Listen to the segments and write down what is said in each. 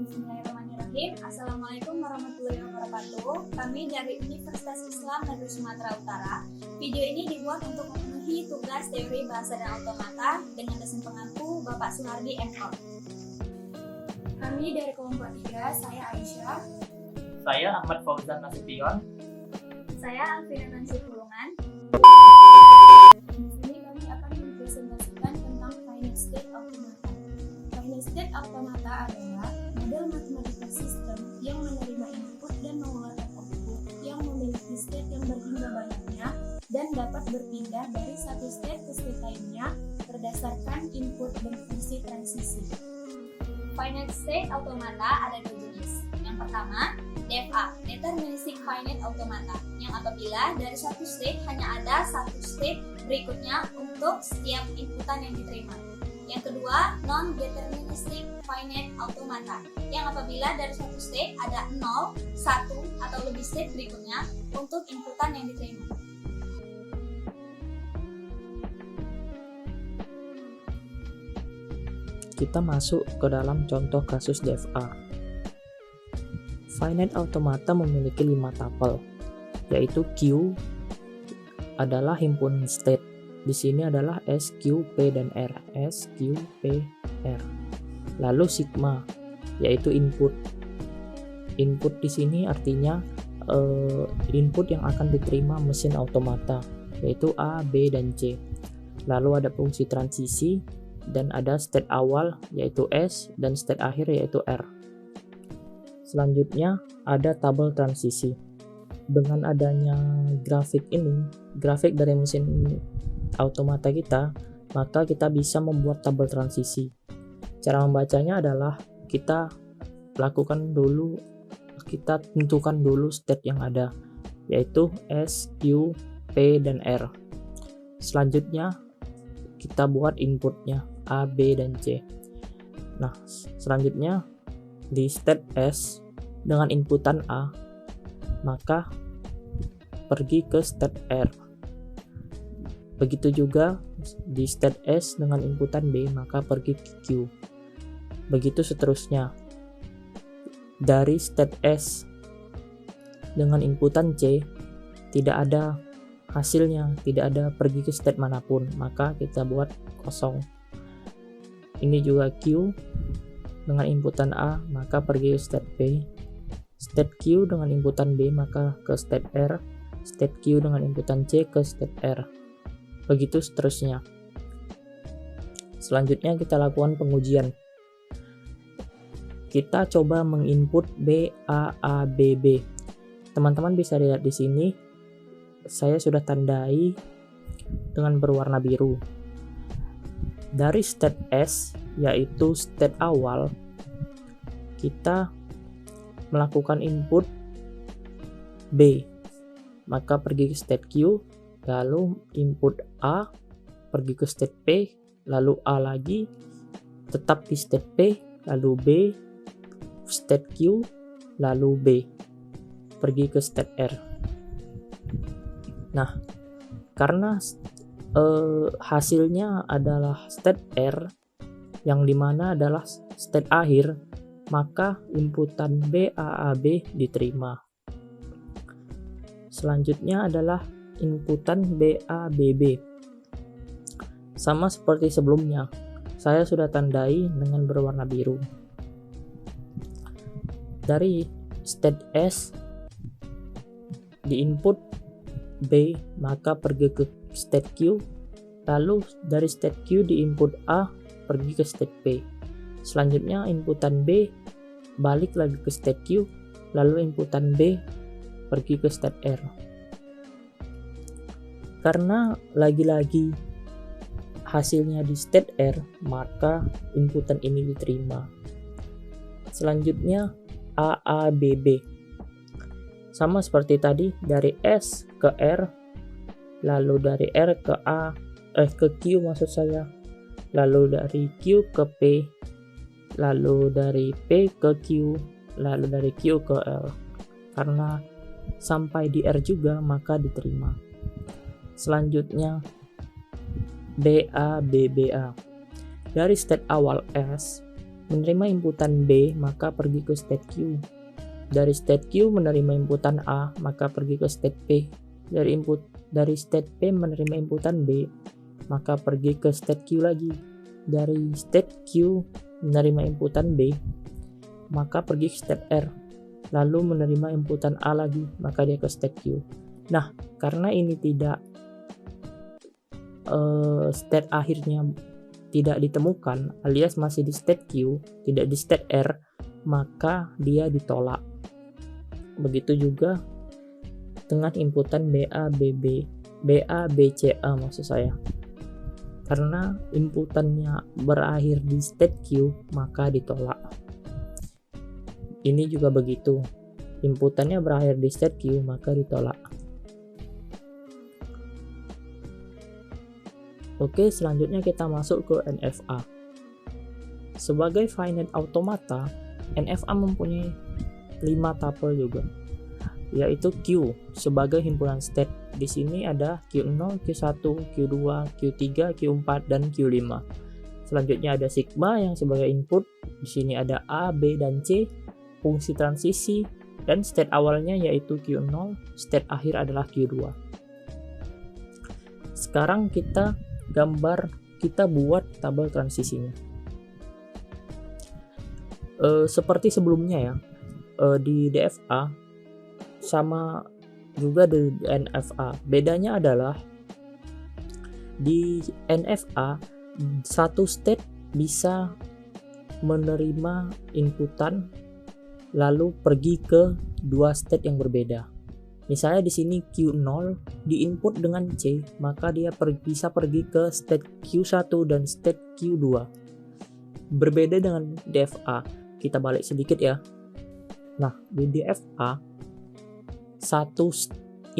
Bismillahirrahmanirrahim. Assalamualaikum warahmatullahi wabarakatuh. Kami dari Universitas Islam Negeri Sumatera Utara. Video ini dibuat untuk memenuhi tugas teori bahasa dan automata dengan dosen pengampu Bapak Suhardi M.O. Kami dari kelompok 3, saya Aisyah. Saya Ahmad Fauzan Nasution. Saya Alvina Nancy Pulungan. Di sini kami akan mempresentasikan tentang finite state automata. Finite state automata adalah model matematika sistem yang menerima input dan mengeluarkan output yang memiliki state yang berjumlah banyaknya dan dapat berpindah dari satu state ke state lainnya berdasarkan input dan fungsi transisi. Finite state automata ada dua jenis. Yang pertama, DFA, Deterministic Finite Automata, yang apabila dari suatu state hanya ada satu state berikutnya untuk setiap inputan yang diterima. Yang kedua, Non-Deterministic Finite Automata, yang apabila dari suatu state ada 0, 1, atau lebih state berikutnya untuk inputan yang diterima. Kita masuk ke dalam contoh kasus DFA. Finite automata memiliki 5 tupel, yaitu Q adalah himpunan state. Di sini adalah S, Q, P, dan R. S, Q, P, R. Lalu sigma, yaitu input. Input di sini artinya input yang akan diterima mesin automata, yaitu A, B, dan C. Lalu ada fungsi transisi, dan ada state awal yaitu S dan state akhir yaitu R. Selanjutnya ada tabel transisi. Dengan adanya grafik ini, grafik dari mesin automata kita, maka kita bisa membuat tabel transisi. Cara membacanya adalah kita tentukan dulu state yang ada, yaitu S, Q, P, dan R. Selanjutnya kita buat inputnya A, B, dan C. Nah, selanjutnya di state S dengan inputan A, maka pergi ke state R. Begitu juga di state S dengan inputan B, maka pergi ke Q. Begitu seterusnya. Dari state S dengan inputan C, tidak ada hasilnya, tidak ada pergi ke state manapun, maka kita buat kosong. Ini juga Q dengan inputan A, maka pergi ke state P. State Q dengan inputan B, maka ke state R. State Q dengan inputan C ke state R. Begitu seterusnya. Selanjutnya kita lakukan pengujian. Kita coba menginput B, A, B, B. Teman-teman bisa lihat di sini, saya sudah tandai dengan berwarna biru. Dari state S, yaitu state awal, kita melakukan input B, maka pergi ke state Q, lalu input A, pergi ke state P, lalu A lagi, tetap di state P, lalu B, state Q, lalu B, pergi ke state R. Nah, karena hasilnya adalah state R, yang dimana adalah state akhir, maka inputan B, A, B diterima. Selanjutnya adalah inputan B, A, B, B. Sama seperti sebelumnya, saya sudah tandai dengan berwarna biru. Dari state S di input B, maka pergi ke state Q, lalu dari state Q di input A, pergi ke state P. Selanjutnya inputan B balik lagi ke state Q, lalu inputan B pergi ke state R. Karena lagi-lagi hasilnya di state R, maka inputan ini diterima. Selanjutnya A, B, B. Sama seperti tadi, dari S ke R, lalu dari R ke ke Q maksud saya, lalu dari Q ke P, lalu dari P ke Q, lalu dari Q ke L. Karena sampai di R juga, maka diterima. Selanjutnya BA, BBA. Dari state awal S, menerima inputan B, maka pergi ke state Q. Dari state Q menerima inputan A, maka pergi ke state P. Dari state P menerima inputan B, maka pergi ke state Q lagi. Dari state Q menerima inputan B, maka pergi ke state R. Lalu menerima inputan A lagi, maka dia ke state Q. Nah, karena ini tidak state akhirnya tidak ditemukan, alias masih di state Q, tidak di state R, maka dia ditolak. Begitu juga dengan inputan BA maksud saya. Karena inputannya berakhir di state Q, maka ditolak. Ini juga begitu. Inputannya berakhir di state Q, maka ditolak. Oke, selanjutnya kita masuk ke NFA. Sebagai finite automata, NFA mempunyai 5 tuple juga, yaitu Q sebagai himpunan state. Di sini ada Q0, Q1, Q2, Q3, Q4, dan Q5. Selanjutnya ada sigma yang sebagai input. Di sini ada A, B, dan C, fungsi transisi, dan state awalnya yaitu Q0, state akhir adalah Q2. Sekarang kita buat tabel transisinya. Seperti sebelumnya ya, di DFA sama juga di NFA. Bedanya adalah di NFA satu state bisa menerima inputan lalu pergi ke dua state yang berbeda. Misalnya di sini Q0 diinput dengan C, maka dia bisa pergi ke state Q1 dan state Q2. Berbeda dengan DFA. Kita balik sedikit ya. Nah, di DFA satu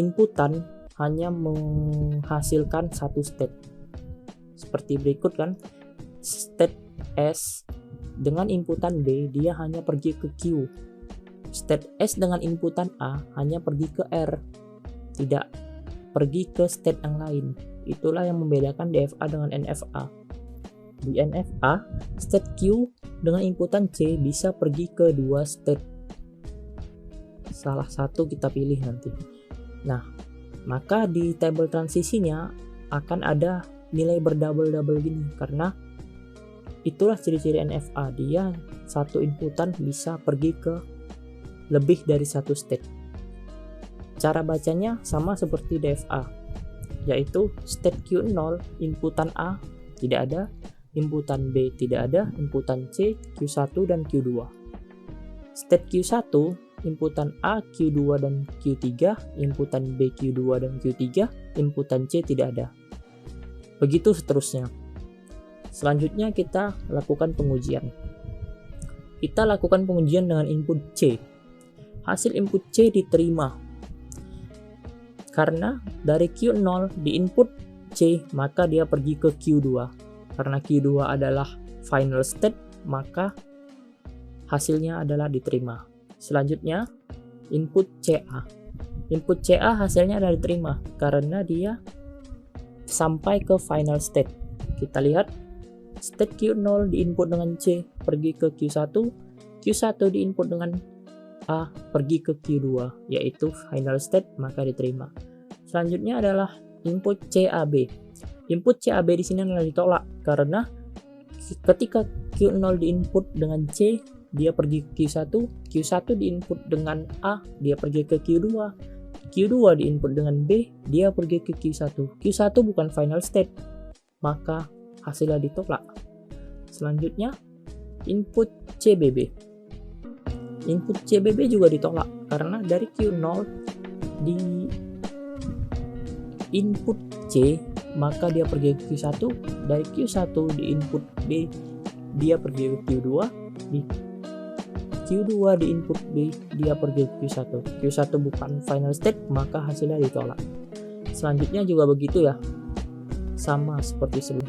inputan hanya menghasilkan satu state. Seperti berikut kan. State S dengan inputan B dia hanya pergi ke Q. State S dengan inputan A hanya pergi ke R, tidak pergi ke state yang lain. Itulah yang membedakan DFA dengan NFA. Di NFA, state Q dengan inputan C bisa pergi ke dua state. Salah satu kita pilih nanti. Nah, maka di table transisinya akan ada nilai berdouble-double gini, karena itulah ciri-ciri NFA. Dia satu inputan bisa pergi ke lebih dari satu state. Cara bacanya sama seperti DFA, yaitu state Q0 inputan A tidak ada, inputan B tidak ada, inputan C, Q1 dan Q2. State Q1 inputan A, Q2 dan Q3, inputan B, Q2 dan Q3, inputan C tidak ada. Begitu seterusnya. Selanjutnya kita lakukan pengujian. Kita lakukan pengujian dengan input C. Hasil input C diterima. Karena dari Q0 di input C, maka dia pergi ke Q2. Karena Q2 adalah final state, maka hasilnya adalah diterima. Selanjutnya, input CA. Input CA hasilnya adalah diterima karena dia sampai ke final state. Kita lihat, state Q0 di input dengan C, pergi ke Q1, Q1 di input dengan A, pergi ke Q2, yaitu final state, maka diterima. Selanjutnya adalah input CAB. Input CAB di sini adalah ditolak karena ketika Q0 di input dengan C, dia pergi ke Q1, Q1 di input dengan A, dia pergi ke Q2, Q2 di input dengan B, dia pergi ke Q1. Q1 bukan final state, maka hasilnya ditolak. Selanjutnya, input CBB. Input CBB juga ditolak karena dari Q0 di input C, maka dia pergi ke Q1, dari Q1 di input B, dia pergi ke Q2, di Q2 di input B, dia pergi ke Q1. Q1 bukan final state, maka hasilnya ditolak. Selanjutnya juga begitu ya, sama seperti sebelumnya.